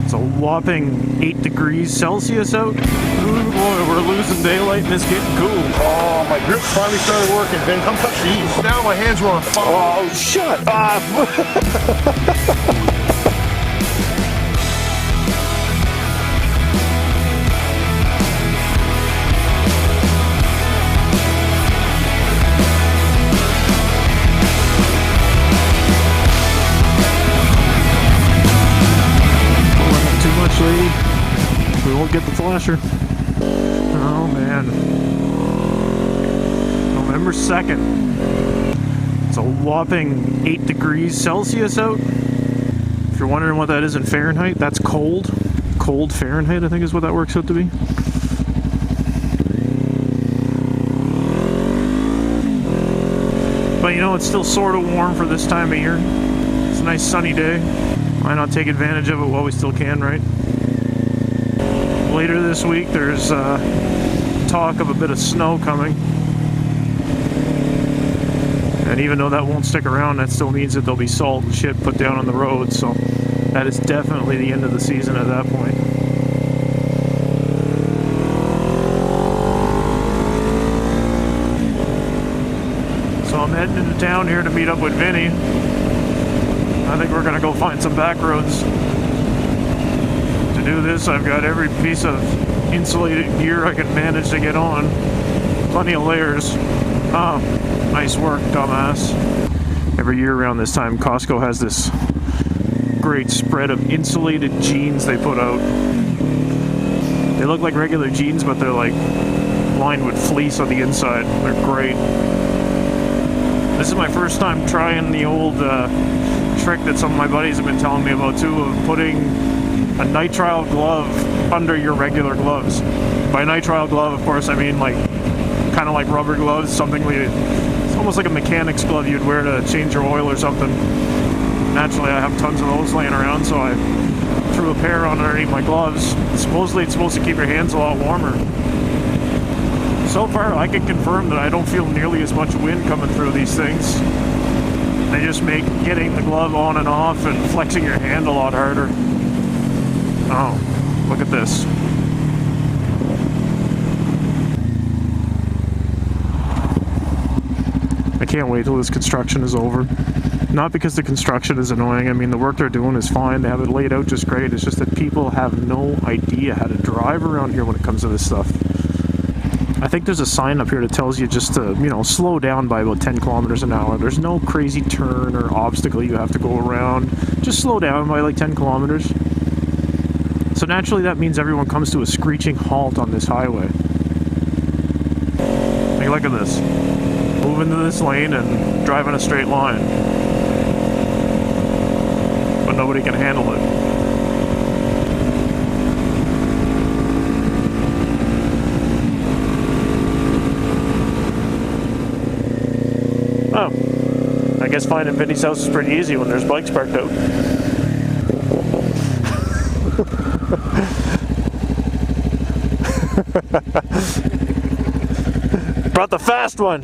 It's a whopping 8 degrees Celsius out. Ooh boy, we're losing daylight and it's getting cool. Oh, my grip finally started working. Ben, come touch these. Now my hands were on fire. Oh, shut up! Lady. We won't get the flasher. Oh man. November 2nd. It's a whopping 8 degrees Celsius out. If you're wondering what that is in Fahrenheit, that's cold. Cold Fahrenheit, I think is what that works out to be. But you know, it's still sort of warm for this time of year. It's a nice sunny day. Why not take advantage of it while we still can, right? Later this week, there's talk of a bit of snow coming. And even though that won't stick around, that still means that there'll be salt and shit put down on the road. So that is definitely the end of the season at that point. So I'm heading into town here to meet up with Vinny. I think we're gonna go find some back roads. To do this, I've got every piece of insulated gear I can manage to get on. Plenty of layers. Oh, nice work, dumbass. Every year around this time, Costco has this great spread of insulated jeans they put out. They look like regular jeans, but they're like lined with fleece on the inside. They're great. This is my first time trying the old trick that some of my buddies have been telling me about too, of putting a nitrile glove under your regular gloves. By nitrile glove, of course, I mean like kind of like rubber gloves, something like it's almost like a mechanic's glove you'd wear to change your oil or something. Naturally, I have tons of those laying around, so I threw a pair on underneath my gloves. Supposedly, it's supposed to keep your hands a lot warmer. So far, I can confirm that I don't feel nearly as much wind coming through these things. They just make getting the glove on and off and flexing your hand a lot harder. Oh, look at this. I can't wait till this construction is over. Not because the construction is annoying. I mean, the work they're doing is fine. They have it laid out just great. It's just that people have no idea how to drive around here when it comes to this stuff. I think there's a sign up here that tells you just to, you know, slow down by about 10 kilometers an hour. There's no crazy turn or obstacle you have to go around. Just slow down by like 10 kilometers. So naturally that means everyone comes to a screeching halt on this highway. Hey, look at this. Move into this lane and drive in a straight line. But nobody can handle it. Oh, I guess finding Vinny's house is pretty easy when there's bikes parked out. Brought the fast one.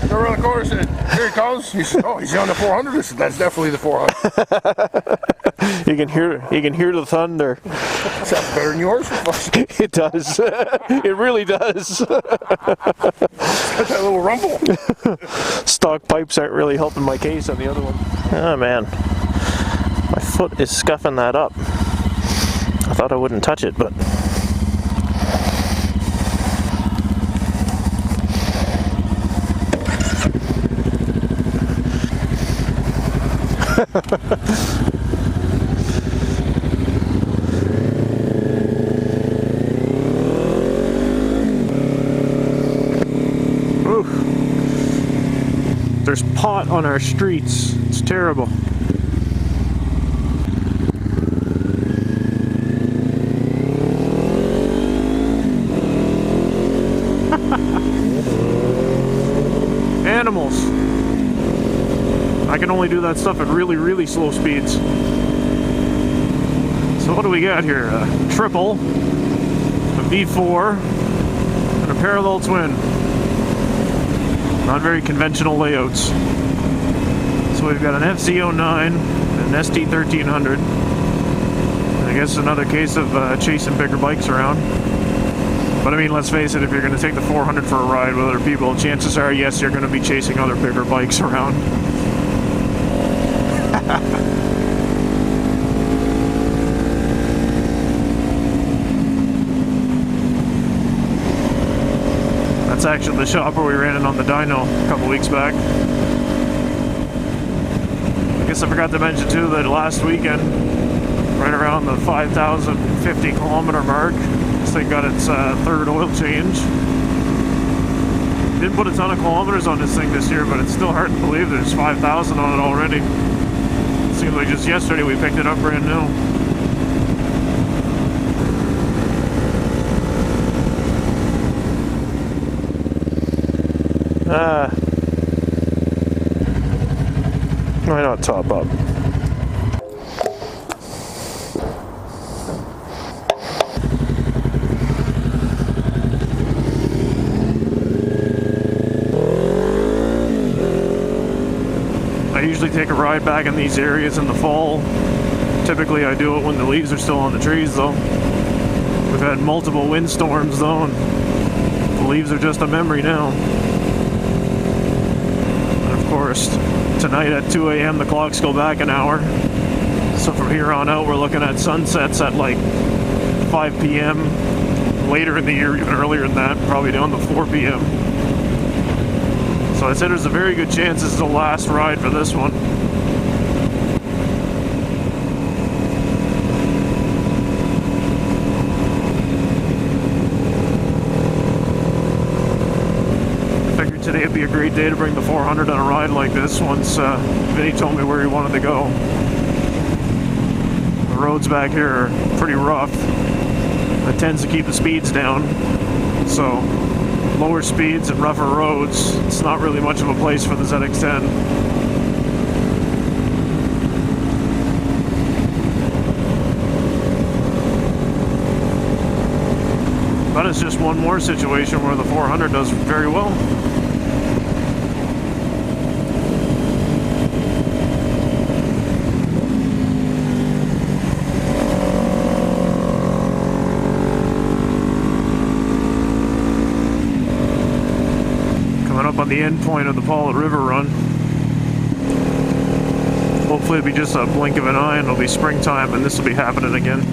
Go around the corner, said, "Here he comes." He said, "Oh, he's on the 400." I said, "That's definitely the 400." You can hear the thunder. Sounds better than yours. It does. It really does. Got that little rumble. Stock pipes aren't really helping my case on the other one. Oh man, my foot is scuffing that up. I thought I wouldn't touch it, but oof. There's pot on our streets. It's terrible. Animals. I can only do that stuff at really, really slow speeds. So what do we got here? A triple, a V4, and a parallel twin. Not very conventional layouts. So we've got an FC09, an ST1300, and I guess another case of chasing bigger bikes around. But I mean, let's face it, if you're going to take the 400 for a ride with other people, chances are, yes, you're going to be chasing other bigger bikes around. That's actually the shop where we ran it on the dyno a couple weeks back. I guess I forgot to mention too that last weekend, right around the 5,050 kilometer mark, this thing got its third oil change. Didn't put a ton of kilometers on this thing this year, but it's still hard to believe there's 5,000 on it already. It seems like just yesterday we picked it up brand new. Why not top up? I usually take a ride back in these areas in the fall. Typically I do it when the leaves are still on the trees though. We've had multiple windstorms though, and the leaves are just a memory now. And of course, tonight at 2 a.m. the clocks go back an hour. So from here on out we're looking at sunsets at like 5 p.m. Later in the year, even earlier than that, probably down to 4 p.m. So I'd say there's a very good chance this is the last ride for this one. Today would be a great day to bring the 400 on a ride like this once Vinny told me where he wanted to go. The roads back here are pretty rough. That tends to keep the speeds down. So lower speeds and rougher roads, it's not really much of a place for the ZX-10. But it's just one more situation where the 400 does very well. On the end point of the Paulet River run. Hopefully it'll be just a blink of an eye and it'll be springtime and this will be happening again.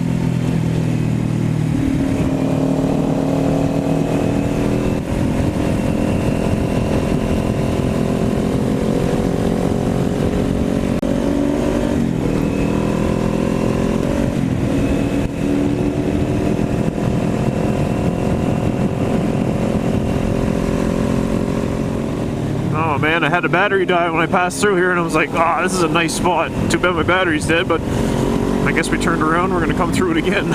Oh man, I had a battery die when I passed through here and I was like, ah, this is a nice spot. Too bad my battery's dead, but I guess we turned around, we're gonna come through it again.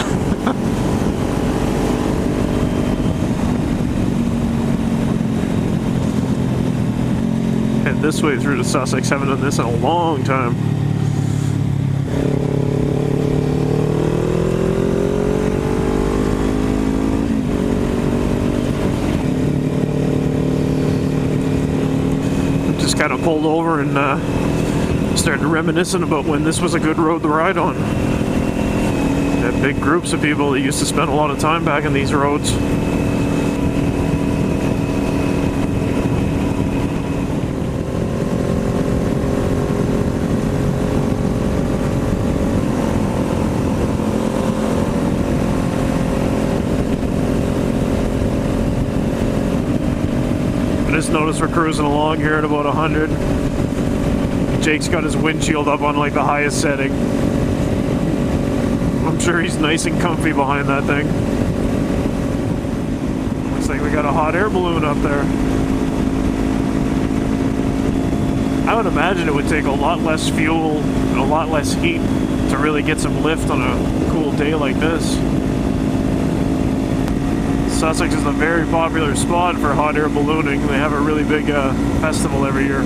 Head this way through to Sussex, haven't done this in a long time. Kind of pulled over and started reminiscing about when this was a good road to ride on. Had big groups of people that used to spend a lot of time back in these roads. Just notice we're cruising along here at about 100. Jake's got his windshield up on like the highest setting. I'm sure he's nice and comfy behind that thing. Looks like we got a hot air balloon up there. I would imagine it would take a lot less fuel and a lot less heat to really get some lift on a cool day like this. Sussex is a very popular spot for hot air ballooning. They have a really big festival every year.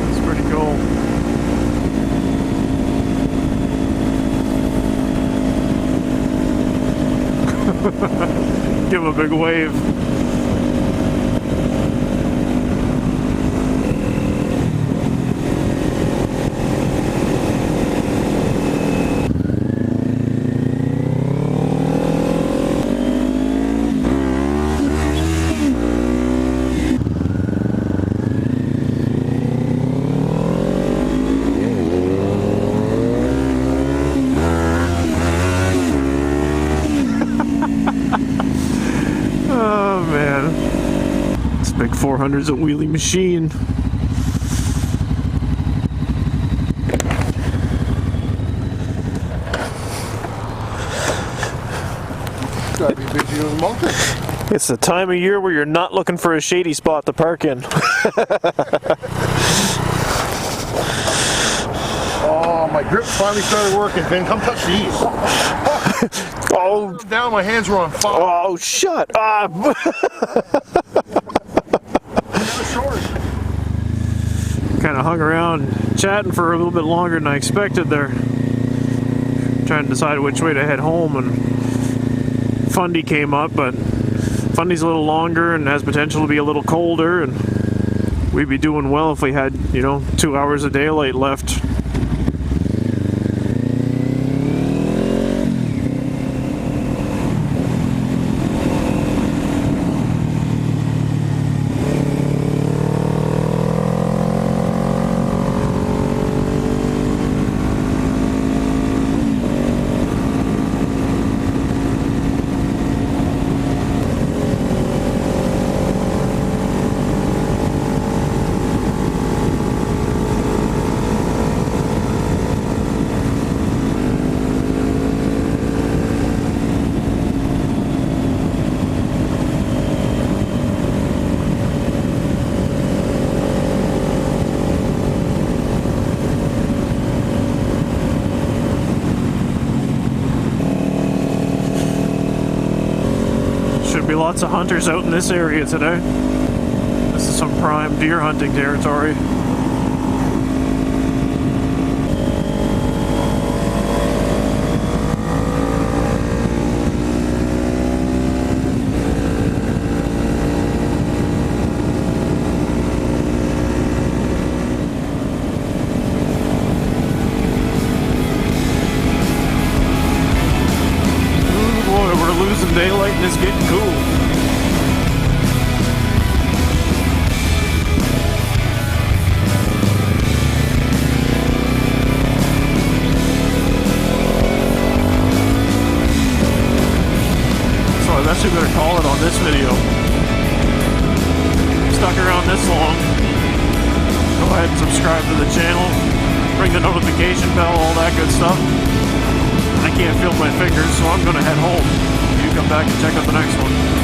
It's pretty cool. Give him a big wave. 400's a wheelie machine. Gotta be busy on the mountain. It's the time of year where you're not looking for a shady spot to park in. Oh, my grip finally started working. Ben, come touch these. Oh, Down, my hands were on fire. oh, shut up! Kind of hung around chatting for a little bit longer than I expected there. Trying to decide which way to head home, and Fundy came up, but Fundy's a little longer and has potential to be a little colder, and we'd be doing well if we had, 2 hours of daylight left. Be lots of hunters out in this area today. This is some prime deer hunting territory. Losing daylight and it's getting cool. So I guess we better call it on this video. Stuck around this long. Go ahead and subscribe to the channel. Ring the notification bell, all that good stuff. I can't feel my fingers, so I'm gonna head home. You come back and check out the next one.